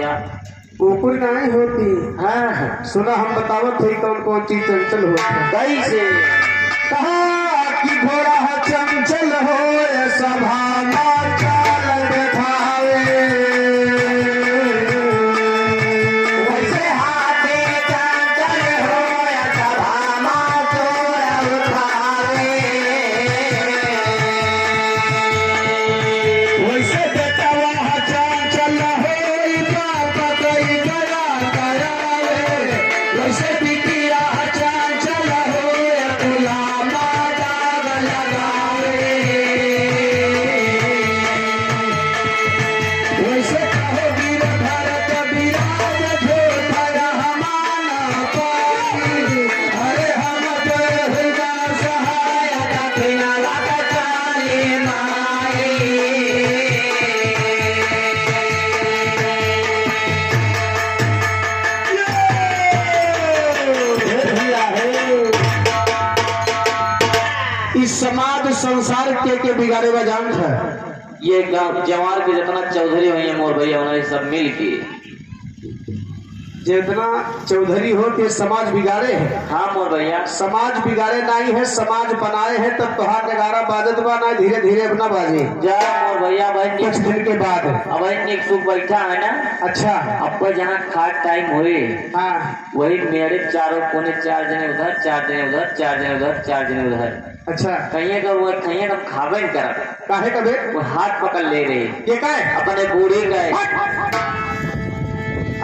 ऊपर नहीं होती। हाँ सुना हम बतावत थे कौन कौन चीज चंचल होती। कैसे कहा कि घोड़ा चंचल हो सभा चाल दिखावे, वैसे हाथे चंचल हो सभा चोर उठावे, वैसे बेटवा चंचल हो वैसे बिटिया चंचल हो गुलामा दाग लगावे, वैसे कहो वीर भरत विराज धोतर हमारा पाई, अरे हम हृदय सहाय दक्षिणा चाली माई। इस समाज संसार के बिगाड़े हुआ जान है। ये गांव जवार के जितना चौधरी भैया मोर भैया उन्होंने सब मिल के जितना चौधरी हो के समाज बिगाड़े है। हाँ मोर भैया समाज बिगाड़े नहीं है, समाज बनाए हैं। तब तुहार नगारा बाजत बा ना, धीरे धीरे अपना बाजे जा मोर भैया भाई कुछ दिन के बाद। अब एक सुख बैठा है ना। अच्छा अब जहाँ खाट टाइम हुए हाँ वही मेरे चारों कोने 4 जने उधर 4 जने उधर 4 जने उधर 4 जने उधर। अच्छा कहीं का वो कहीं का खावे नहीं करा काहे कबे वो हाथ पकड़ ले रहे ये काय अपने बूढ़ी का।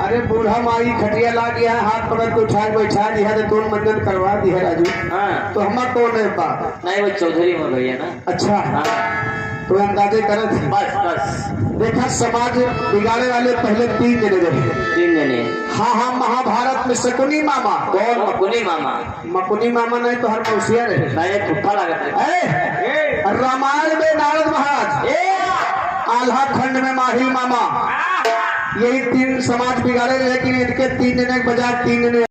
अरे बूढ़ा माई खटिया ला गया हाथ पकड़ के उठा बैठा दिया तो तुम मन्नत करवा दी है राजू। हाँ तो हमारा कौन है बाप? नहीं वो चौधरी मोर भैया ना। अच्छा हाँ तो अंदाजे करत है। बस बस देखा समाज बिगाड़े वाले पहले 3 जने रहे। 3 जने। हाँ हाँ महाभारत में शकुनी मामा। कौन? मकुनी मामा। मकुनी मामा नहीं तो हर मौसिया रहे। नहीं ठुप्पा लगा ए रामायण में नारद महाराज, आल्हा खंड में माही मामा, यही 3 समाज बिगाड़े, लेकिन इनके 3 जने के बजाय 3 जने